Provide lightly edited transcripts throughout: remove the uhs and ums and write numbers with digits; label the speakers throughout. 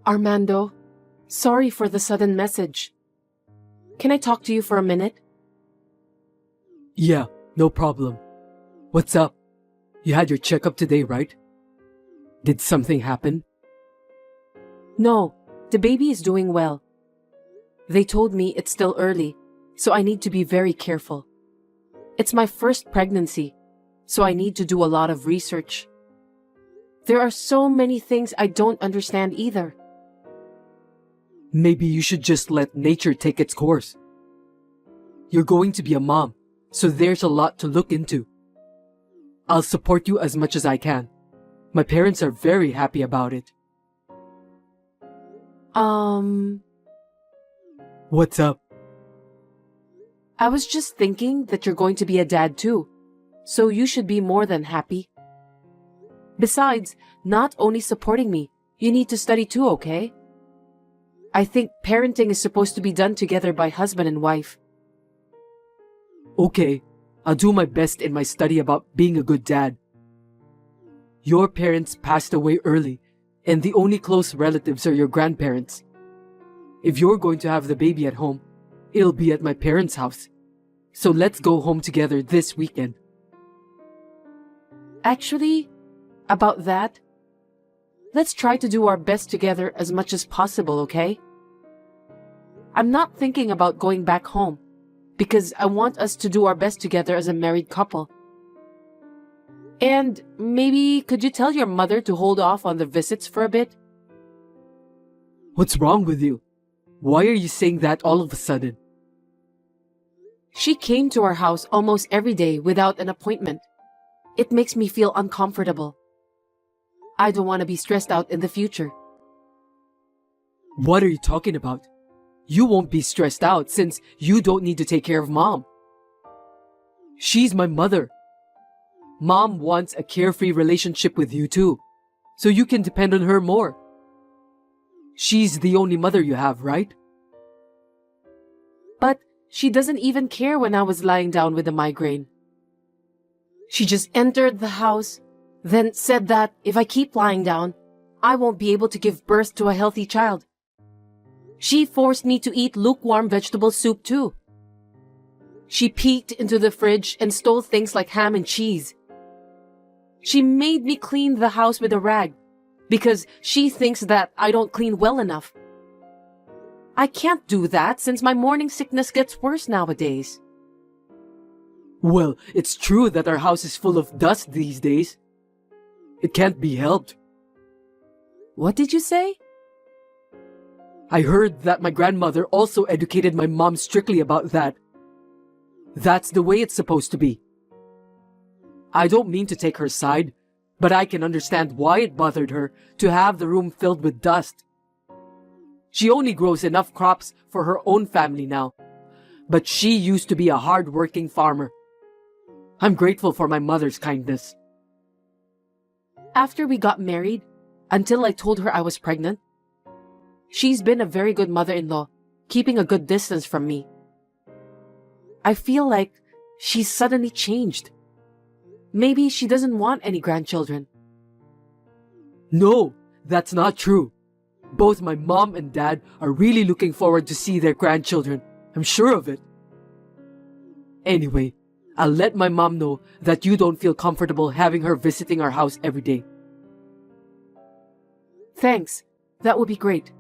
Speaker 1: Armando, sorry for the sudden message. Can I talk to you for a minute?
Speaker 2: Yeah, no problem. What's up? You had your checkup today, right? Did something happen?
Speaker 1: No, the baby is doing well. They told me it's still early, so I need to be very careful. It's my first pregnancy, so I need to do a lot of research. There are so many things I don't understand either.
Speaker 2: Maybe you should just let nature take its course. You're going to be a mom, so there's a lot to look into. I'll support you as much as I can. My parents are very happy about it. What's up?
Speaker 1: I was just thinking that you're going to be a dad too, so you should be more than happy. Besides, not only supporting me, you need to study too, okay? I think parenting is supposed to be done together by husband and wife.
Speaker 2: Okay, I'll do my best in my study about being a good dad. Your parents passed away early, and the only close relatives are your grandparents. If you're going to have the baby at home, it'll be at my parents' house. So let's go home together this weekend.
Speaker 1: Actually, about that, let's try to do our best together as much as possible, okay? I'm not thinking about going back home, because I want us to do our best together as a married couple. And maybe could you tell your mother to hold off on the visits for a bit?
Speaker 2: What's wrong with you? Why are you saying that all of a sudden?
Speaker 1: She came to our house almost every day without an appointment. It makes me feel uncomfortable. I don't want to be stressed out in the future.
Speaker 2: What are you talking about? You won't be stressed out since you don't need to take care of Mom. She's my mother. Mom wants a carefree relationship with you too, so you can depend on her more. She's the only mother you have, right?
Speaker 1: But she doesn't even care when I was lying down with a migraine. She just entered the house, then said that if I keep lying down, I won't be able to give birth to a healthy child. She forced me to eat lukewarm vegetable soup too. She peeked into the fridge and stole things like ham and cheese. She made me clean the house with a rag because she thinks that I don't clean well enough. I can't do that since my morning sickness gets worse nowadays.
Speaker 2: Well, it's true that our house is full of dust these days. It can't be helped.
Speaker 1: What did you say?
Speaker 2: I heard that my grandmother also educated my mom strictly about that. That's the way it's supposed to be. I don't mean to take her side, but I can understand why it bothered her to have the room filled with dust. She only grows enough crops for her own family now, but she used to be a hard-working farmer. I'm grateful for my mother's kindness.
Speaker 1: After we got married, until I told her I was pregnant, she's been a very good mother-in-law, keeping a good distance from me. I feel like she's suddenly changed. Maybe she doesn't want any grandchildren.
Speaker 2: No, that's not true. Both my mom and dad are really looking forward to see their grandchildren. I'm sure of it. Anyway, I'll let my mom know that you don't feel comfortable having her visiting our house every day.
Speaker 1: Thanks. That would be great.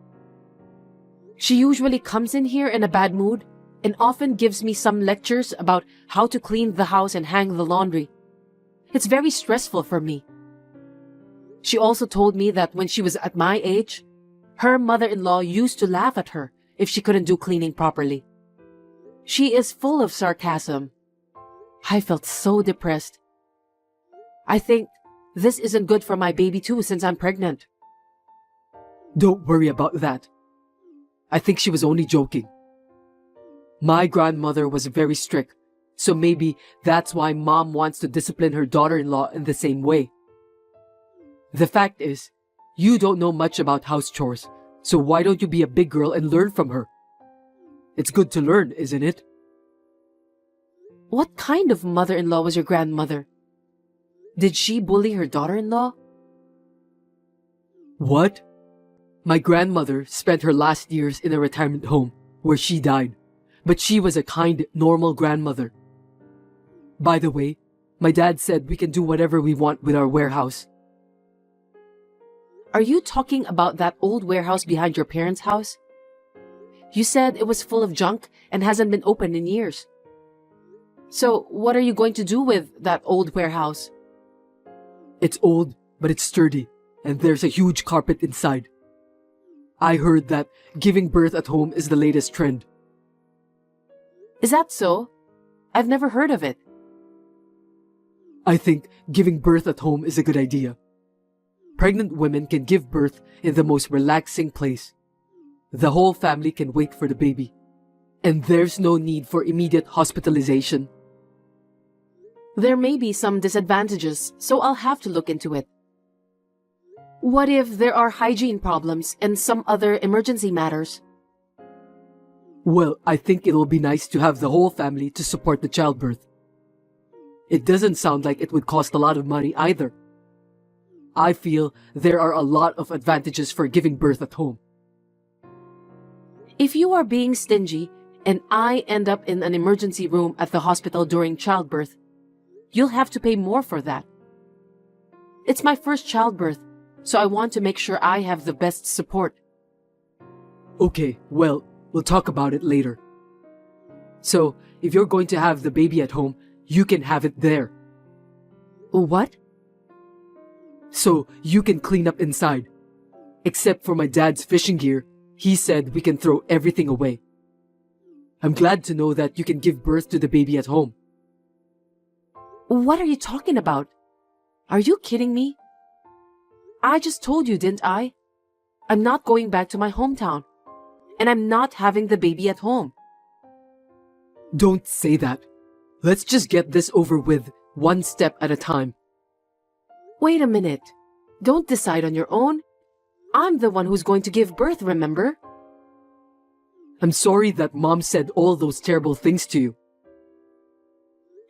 Speaker 1: She usually comes in here in a bad mood and often gives me some lectures about how to clean the house and hang the laundry. It's very stressful for me. She also told me that when she was at my age, her mother-in-law used to laugh at her if she couldn't do cleaning properly. She is full of sarcasm. I felt so depressed. I think this isn't good for my baby too since I'm pregnant.
Speaker 2: Don't worry about that. I think she was only joking. My grandmother was very strict, so maybe that's why Mom wants to discipline her daughter-in-law in the same way. The fact is, you don't know much about house chores, so why don't you be a big girl and learn from her? It's good to learn, isn't it?
Speaker 1: What kind of mother-in-law was your grandmother? Did she bully her daughter-in-law?
Speaker 2: What? My grandmother spent her last years in a retirement home where she died, but she was a kind, normal grandmother. By the way, my dad said we can do whatever we want with our warehouse.
Speaker 1: Are you talking about that old warehouse behind your parents' house? You said it was full of junk and hasn't been opened in years. So, what are you going to do with that old warehouse?
Speaker 2: It's old, but it's sturdy, and there's a huge carpet inside. I heard that giving birth at home is the latest trend.
Speaker 1: Is that so? I've never heard of it.
Speaker 2: I think giving birth at home is a good idea. Pregnant women can give birth in the most relaxing place. The whole family can wait for the baby, and there's no need for immediate hospitalization.
Speaker 1: There may be some disadvantages, so I'll have to look into it. What if there are hygiene problems and some other emergency matters?
Speaker 2: Well, I think it'll be nice to have the whole family to support the childbirth. It doesn't sound like it would cost a lot of money either. I feel there are a lot of advantages for giving birth at home.
Speaker 1: If you are being stingy and I end up in an emergency room at the hospital during childbirth, you'll have to pay more for that. It's my first childbirth, so I want to make sure I have the best support.
Speaker 2: Okay, well, we'll talk about it later. So, if you're going to have the baby at home, you can have it there.
Speaker 1: What?
Speaker 2: So, you can clean up inside. Except for my dad's fishing gear, he said we can throw everything away. I'm glad to know that you can give birth to the baby at home.
Speaker 1: What are you talking about? Are you kidding me? I just told you, didn't I? I'm not going back to my hometown. And I'm not having the baby at home.
Speaker 2: Don't say that. Let's just get this over with, one step at a time.
Speaker 1: Wait a minute. Don't decide on your own. I'm the one who's going to give birth, remember?
Speaker 2: I'm sorry that Mom said all those terrible things to you.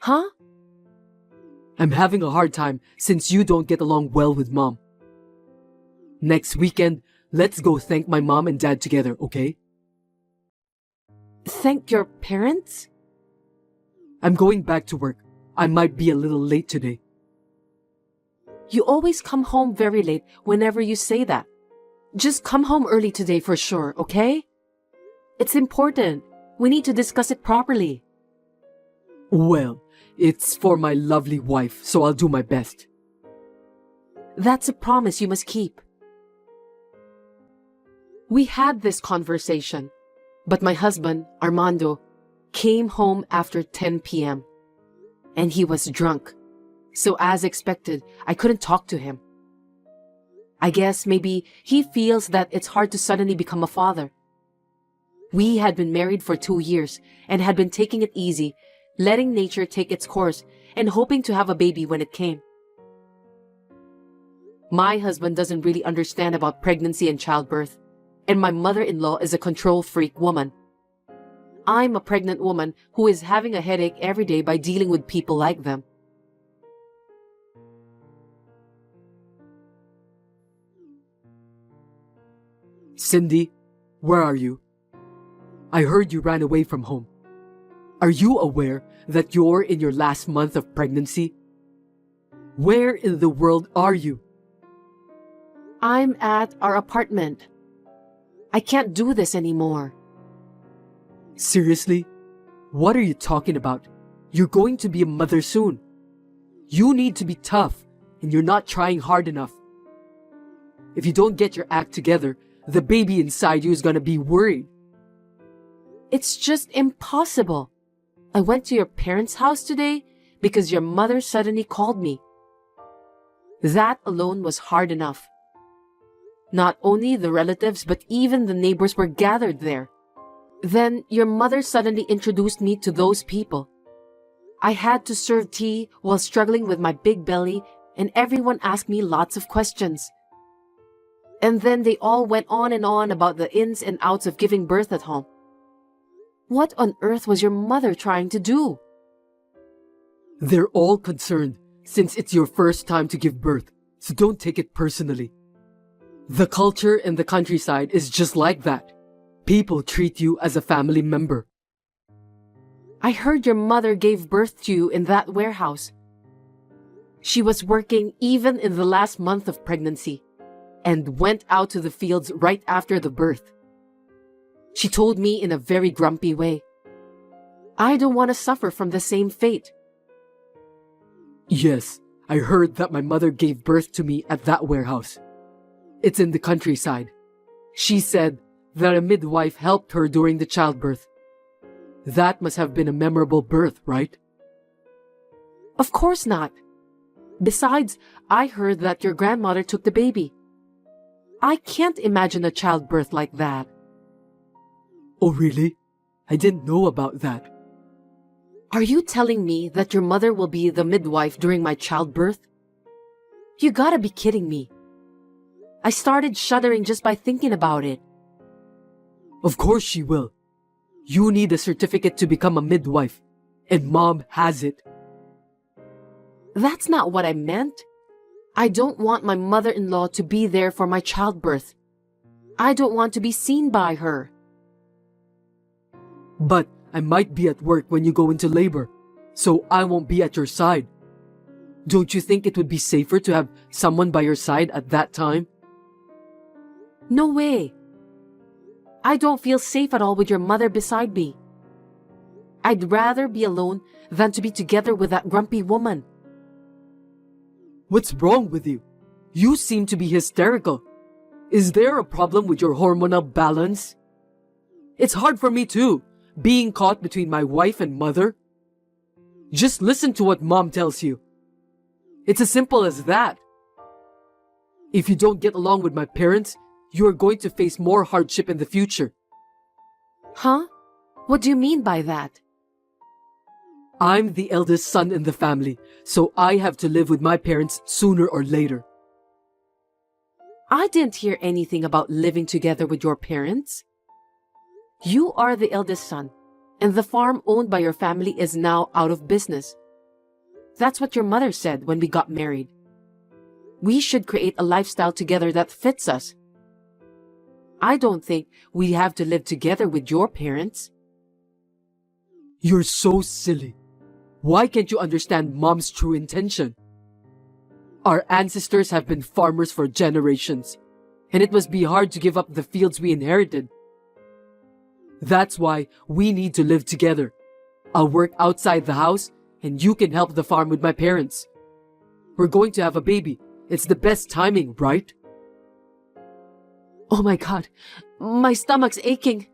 Speaker 1: Huh?
Speaker 2: I'm having a hard time since you don't get along well with Mom. Next weekend, let's go thank my mom and dad together, okay?
Speaker 1: Thank your parents?
Speaker 2: I'm going back to work. I might be a little late today.
Speaker 1: You always come home very late whenever you say that. Just come home early today for sure, okay? It's important. We need to discuss it properly.
Speaker 2: Well, it's for my lovely wife, so I'll do my best.
Speaker 1: That's a promise you must keep. We had this conversation, but my husband, Armando, came home after 10 p.m. and he was drunk. So as expected, I couldn't talk to him. I guess maybe he feels that it's hard to suddenly become a father. We had been married for 2 years and had been taking it easy, letting nature take its course and hoping to have a baby when it came. My husband doesn't really understand about pregnancy and childbirth, and my mother-in-law is a control freak woman. I'm a pregnant woman who is having a headache every day by dealing with people like them.
Speaker 2: Cindy, where are you? I heard you ran away from home. Are you aware that you're in your last month of pregnancy? Where in the world are you?
Speaker 1: I'm at our apartment. I can't do this anymore.
Speaker 2: Seriously? What are you talking about? You're going to be a mother soon. You need to be tough, and you're not trying hard enough. If you don't get your act together, the baby inside you is gonna be worried.
Speaker 1: It's just impossible. I went to your parents' house today because your mother suddenly called me. That alone was hard enough. Not only the relatives, but even the neighbors were gathered there. Then your mother suddenly introduced me to those people. I had to serve tea while struggling with my big belly, and everyone asked me lots of questions. And then they all went on and on about the ins and outs of giving birth at home. What on earth was your mother trying to do?
Speaker 2: They're all concerned since it's your first time to give birth, so don't take it personally. The culture in the countryside is just like that. People treat you as a family member.
Speaker 1: I heard your mother gave birth to you in that warehouse. She was working even in the last month of pregnancy and went out to the fields right after the birth. She told me in a very grumpy way, I don't want to suffer from the same fate.
Speaker 2: Yes, I heard that my mother gave birth to me at that warehouse. It's in the countryside. She said that a midwife helped her during the childbirth. That must have been a memorable birth, right?
Speaker 1: Of course not. Besides, I heard that your grandmother took the baby. I can't imagine a childbirth like that.
Speaker 2: Oh, really? I didn't know about that.
Speaker 1: Are you telling me that your mother will be the midwife during my childbirth? You gotta be kidding me. I started shuddering just by thinking about it.
Speaker 2: Of course she will. You need a certificate to become a midwife, and Mom has it.
Speaker 1: That's not what I meant. I don't want my mother-in-law to be there for my childbirth. I don't want to be seen by her.
Speaker 2: But I might be at work when you go into labor, so I won't be at your side. Don't you think it would be safer to have someone by your side at that time?
Speaker 1: No way. I don't feel safe at all with your mother beside me. I'd rather be alone than to be together with that grumpy woman.
Speaker 2: What's wrong with you? You seem to be hysterical. Is there a problem with your hormonal balance? It's hard for me too, being caught between my wife and mother. Just listen to what Mom tells you. It's as simple as that. If you don't get along with my parents, you are going to face more hardship in the future.
Speaker 1: Huh? What do you mean by that?
Speaker 2: I'm the eldest son in the family, so I have to live with my parents sooner or later.
Speaker 1: I didn't hear anything about living together with your parents. You are the eldest son, and the farm owned by your family is now out of business. That's what your mother said when we got married. We should create a lifestyle together that fits us. I don't think we have to live together with your parents.
Speaker 2: You're so silly. Why can't you understand Mom's true intention? Our ancestors have been farmers for generations, and it must be hard to give up the fields we inherited. That's why we need to live together. I'll work outside the house, and you can help the farm with my parents. We're going to have a baby. It's the best timing, right?
Speaker 1: Oh my God, my stomach's aching.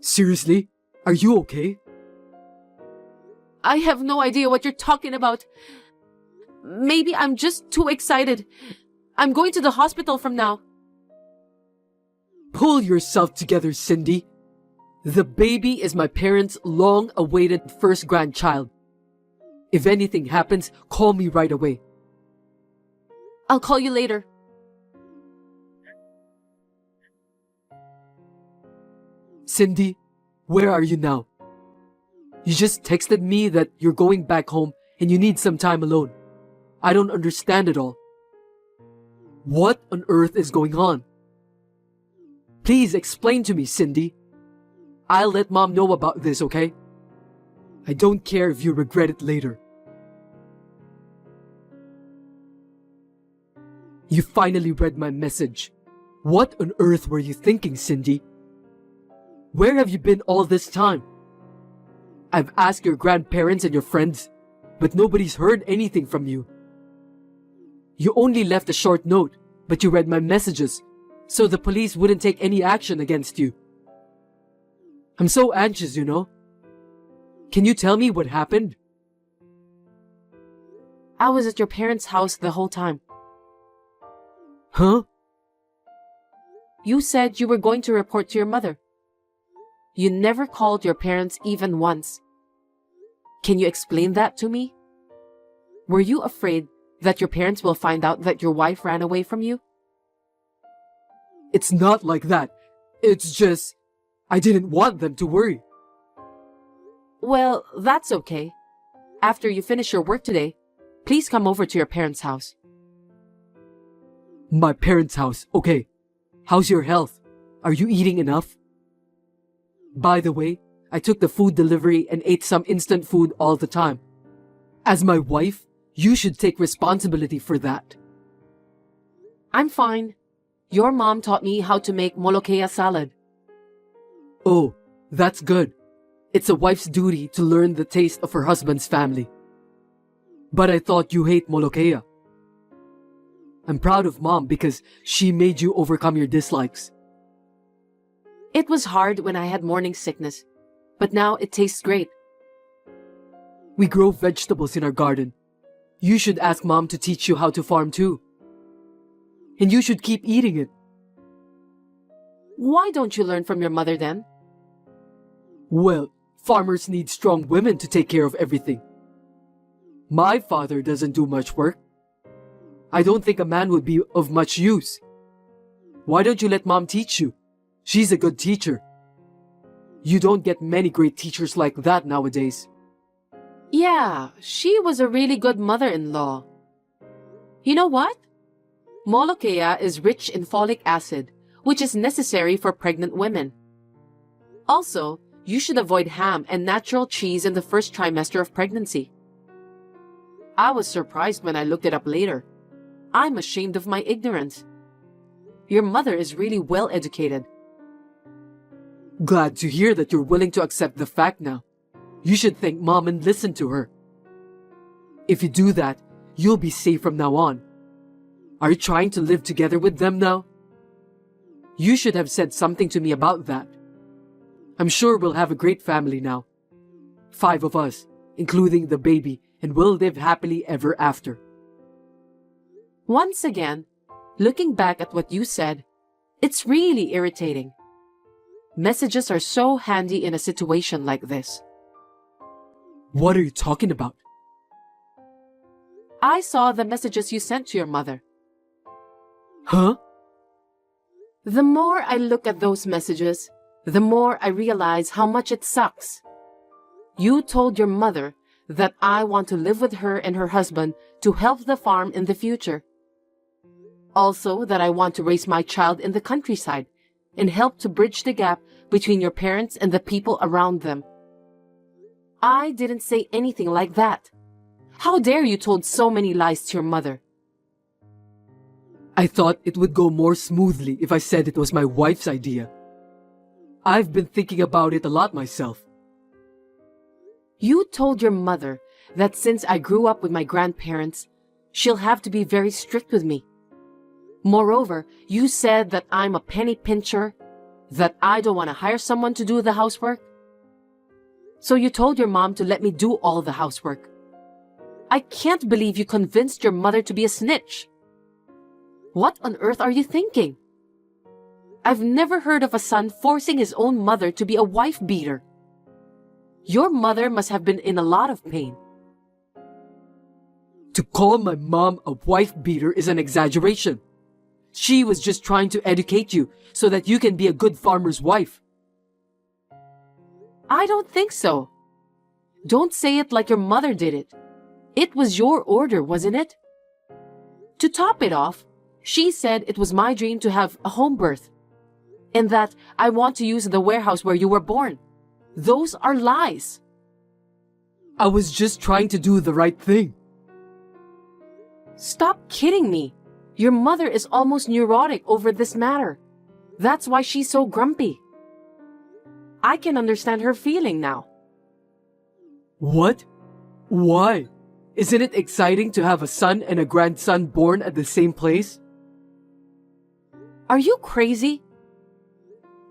Speaker 2: Seriously? Are you okay?
Speaker 1: I have no idea what you're talking about. Maybe I'm just too excited. I'm going to the hospital from now.
Speaker 2: Pull yourself together, Cindy. The baby is my parents' long-awaited first grandchild. If anything happens, call me right away.
Speaker 1: I'll call you later.
Speaker 2: Cindy, where are you now? You just texted me that you're going back home and you need some time alone. I don't understand it all. What on earth is going on? Please explain to me, Cindy. I'll let Mom know about this, okay? I don't care if you regret it later. You finally read my message. What on earth were you thinking, Cindy? Where have you been all this time? I've asked your grandparents and your friends, but nobody's heard anything from you. You only left a short note, but you read my messages, so the police wouldn't take any action against you. I'm so anxious, you know. Can you tell me what happened?
Speaker 1: I was at your parents' house the whole time.
Speaker 2: Huh?
Speaker 1: You said you were going to report to your mother. You never called your parents even once. Can you explain that to me? Were you afraid that your parents will find out that your wife ran away from you?
Speaker 2: It's not like that. It's just, I didn't want them to worry.
Speaker 1: Well, that's okay. After you finish your work today, please come over to your parents' house.
Speaker 2: My parents' house. Okay. How's your health? Are you eating enough? By the way, I took the food delivery and ate some instant food all the time. As my wife, you should take responsibility for that.
Speaker 1: I'm fine. Your mom taught me how to make molokea salad.
Speaker 2: Oh, that's good. It's a wife's duty to learn the taste of her husband's family. But I thought you hate molokea. I'm proud of Mom because she made you overcome your dislikes.
Speaker 1: It was hard when I had morning sickness, but now it tastes great.
Speaker 2: We grow vegetables in our garden. You should ask Mom to teach you how to farm too. And you should keep eating it.
Speaker 1: Why don't you learn from your mother then?
Speaker 2: Well, farmers need strong women to take care of everything. My father doesn't do much work. I don't think a man would be of much use. Why don't you let Mom teach you? She's a good teacher. You don't get many great teachers like that nowadays.
Speaker 1: Yeah, she was a really good mother-in-law. You know what? Molokea is rich in folic acid, which is necessary for pregnant women. Also, you should avoid ham and natural cheese in the first trimester of pregnancy. I was surprised when I looked it up later. I'm ashamed of my ignorance. Your mother is really well educated.
Speaker 2: Glad to hear that you're willing to accept the fact now. You should thank Mom and listen to her. If you do that, you'll be safe from now on. Are you trying to live together with them now? You should have said something to me about that. I'm sure we'll have a great family now. 5 of us, including the baby, and we'll live happily ever after.
Speaker 1: Once again, looking back at what you said, it's really irritating. Messages are so handy in a situation like this.
Speaker 2: What are you talking about?
Speaker 1: I saw the messages you sent to your mother.
Speaker 2: Huh?
Speaker 1: The more I look at those messages, the more I realize how much it sucks. You told your mother that I want to live with her and her husband to help the farm in the future. Also, that I want to raise my child in the countryside and help to bridge the gap between your parents and the people around them. I didn't say anything like that. How dare you told so many lies to your mother?
Speaker 2: I thought it would go more smoothly if I said it was my wife's idea. I've been thinking about it a lot myself.
Speaker 1: You told your mother that since I grew up with my grandparents, she'll have to be very strict with me. Moreover, you said that I'm a penny pincher, that I don't want to hire someone to do the housework. So you told your mom to let me do all the housework. I can't believe you convinced your mother to be a snitch. What on earth are you thinking? I've never heard of a son forcing his own mother to be a wife beater. Your mother must have been in a lot of pain.
Speaker 2: To call my mom a wife beater is an exaggeration. She was just trying to educate you so that you can be a good farmer's wife.
Speaker 1: I don't think so. Don't say it like your mother did it. It was your order, wasn't it? To top it off, she said it was my dream to have a home birth, and that I want to use the warehouse where you were born. Those are lies.
Speaker 2: I was just trying to do the right thing.
Speaker 1: Stop kidding me. Your mother is almost neurotic over this matter. That's why she's so grumpy. I can understand her feeling now.
Speaker 2: What? Why? Isn't it exciting to have a son and a grandson born at the same place?
Speaker 1: Are you crazy?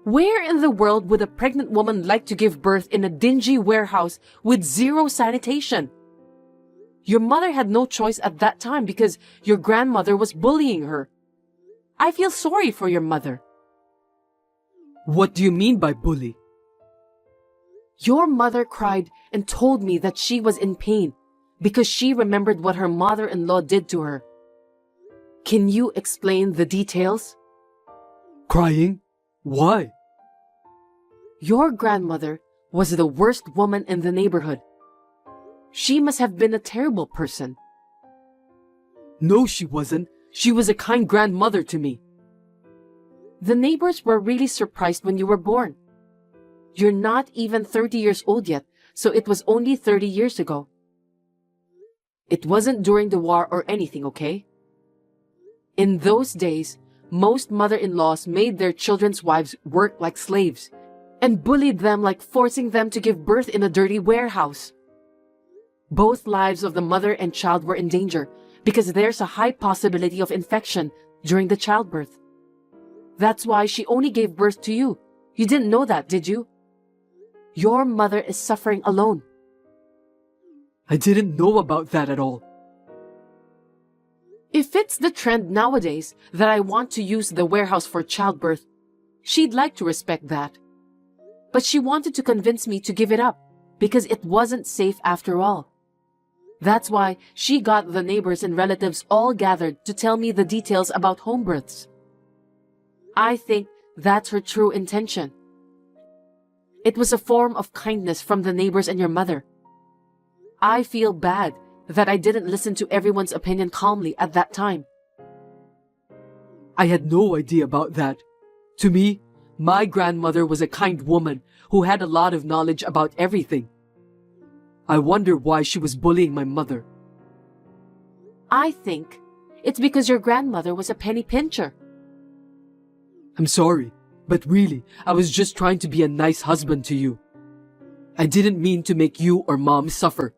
Speaker 1: Where in the world would a pregnant woman like to give birth in a dingy warehouse with zero sanitation? Your mother had no choice at that time because your grandmother was bullying her. I feel sorry for your mother.
Speaker 2: What do you mean by bully?
Speaker 1: Your mother cried and told me that she was in pain because she remembered what her mother-in-law did to her. Can you explain the details?
Speaker 2: Crying? Why?
Speaker 1: Your grandmother was the worst woman in the neighborhood. She must have been a terrible person.
Speaker 2: No, she wasn't. She was a kind grandmother to me.
Speaker 1: The neighbors were really surprised when you were born. You're not even 30 years old yet, so it was only 30 years ago. It wasn't during the war or anything, okay? In those days, most mother-in-laws made their children's wives work like slaves and bullied them like forcing them to give birth in a dirty warehouse. Both lives of the mother and child were in danger because there's a high possibility of infection during the childbirth. That's why she only gave birth to you. You didn't know that, did you? Your mother is suffering alone.
Speaker 2: I didn't know about that at all.
Speaker 1: If it's the trend nowadays that I want to use the warehouse for childbirth, she'd like to respect that. But she wanted to convince me to give it up because it wasn't safe after all. That's why she got the neighbors and relatives all gathered to tell me the details about home births. I think that's her true intention. It was a form of kindness from the neighbors and your mother. I feel bad that I didn't listen to everyone's opinion calmly at that time.
Speaker 2: I had no idea about that. To me, my grandmother was a kind woman who had a lot of knowledge about everything. I wonder why she was bullying my mother.
Speaker 1: I think it's because your grandmother was a penny pincher.
Speaker 2: I'm sorry, but really, I was just trying to be a nice husband to you. I didn't mean to make you or Mom suffer.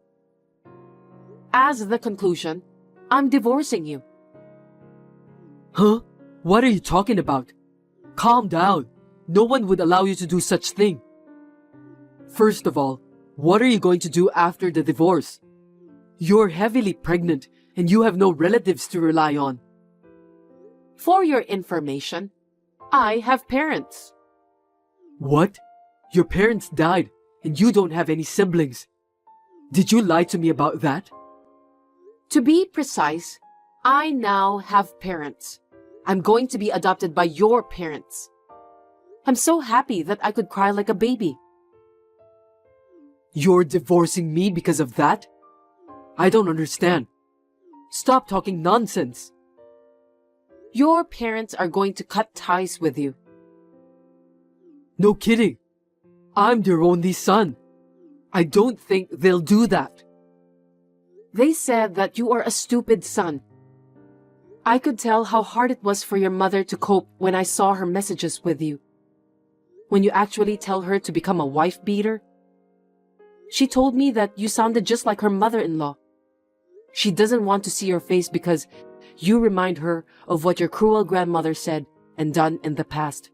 Speaker 1: As the conclusion, I'm divorcing you.
Speaker 2: Huh? What are you talking about? Calm down. No one would allow you to do such thing. First of all, what are you going to do after the divorce? You're heavily pregnant and you have no relatives to rely on.
Speaker 1: For your information, I have parents.
Speaker 2: What? Your parents died and you don't have any siblings. Did you lie to me about that?
Speaker 1: To be precise, I now have parents. I'm going to be adopted by your parents. I'm so happy that I could cry like a baby.
Speaker 2: You're divorcing me because of that? I don't understand. Stop talking nonsense.
Speaker 1: Your parents are going to cut ties with you.
Speaker 2: No kidding. I'm their only son. I don't think they'll do that.
Speaker 1: They said that you are a stupid son. I could tell how hard it was for your mother to cope when I saw her messages with you. When you actually tell her to become a wife beater. She told me that you sounded just like her mother-in-law. She doesn't want to see your face because you remind her of what your cruel grandmother said and done in the past.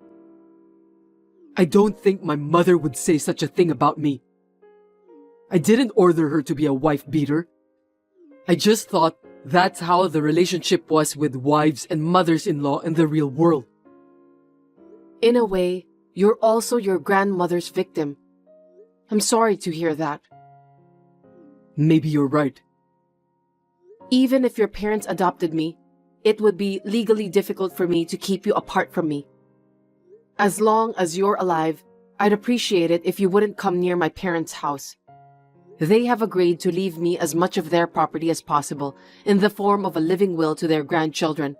Speaker 2: I don't think my mother would say such a thing about me. I didn't order her to be a wife beater. I just thought that's how the relationship was with wives and mothers-in-law in the real world.
Speaker 1: In a way, you're also your grandmother's victim. I'm sorry to hear that.
Speaker 2: Maybe you're right.
Speaker 1: Even if your parents adopted me, it would be legally difficult for me to keep you apart from me. As long as you're alive, I'd appreciate it if you wouldn't come near my parents' house. They have agreed to leave me as much of their property as possible in the form of a living will to their grandchildren.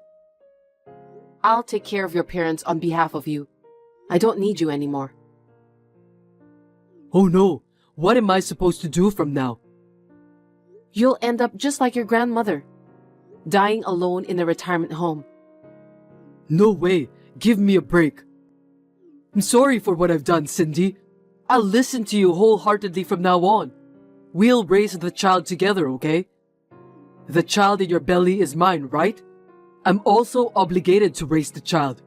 Speaker 1: I'll take care of your parents on behalf of you. I don't need you anymore.
Speaker 2: Oh no, what am I supposed to do from now?
Speaker 1: You'll end up just like your grandmother, dying alone in a retirement home.
Speaker 2: No way, give me a break. I'm sorry for what I've done, Cindy. I'll listen to you wholeheartedly from now on. We'll raise the child together, okay? The child in your belly is mine, right? I'm also obligated to raise the child.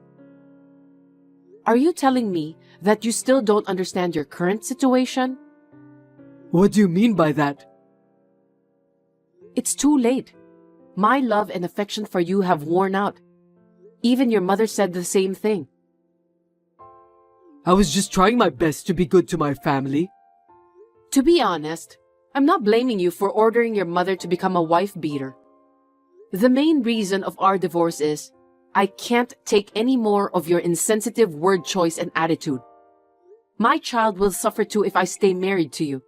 Speaker 1: Are you telling me that you still don't understand your current situation?
Speaker 2: What do you mean by that?
Speaker 1: It's too late. My love and affection for you have worn out. Even your mother said the same thing.
Speaker 2: I was just trying my best to be good to my family.
Speaker 1: To be honest, I'm not blaming you for ordering your mother to become a wife beater. The main reason of our divorce is I can't take any more of your insensitive word choice and attitude. My child will suffer too if I stay married to you.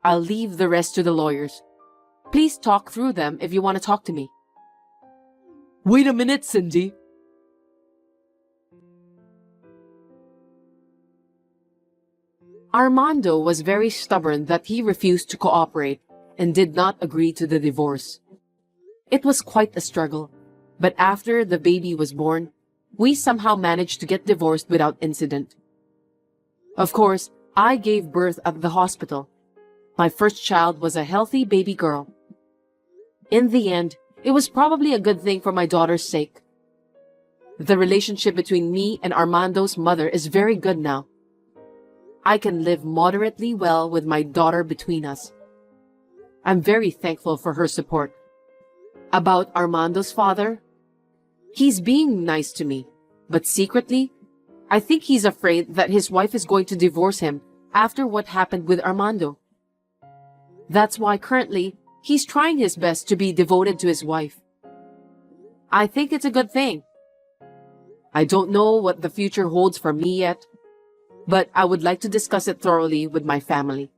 Speaker 1: I'll leave the rest to the lawyers. Please talk through them if you want to talk to me.
Speaker 2: Wait a minute, Cindy.
Speaker 1: Armando was very stubborn that he refused to cooperate and did not agree to the divorce. It was quite a struggle, but after the baby was born, we somehow managed to get divorced without incident. Of course, I gave birth at the hospital. My first child was a healthy baby girl. In the end, it was probably a good thing for my daughter's sake. The relationship between me and Armando's mother is very good now. I can live moderately well with my daughter between us. I'm very thankful for her support. About Armando's father, he's being nice to me, but secretly, I think he's afraid that his wife is going to divorce him after what happened with Armando. That's why currently, he's trying his best to be devoted to his wife. I think it's a good thing. I don't know what the future holds for me yet, but I would like to discuss it thoroughly with my family.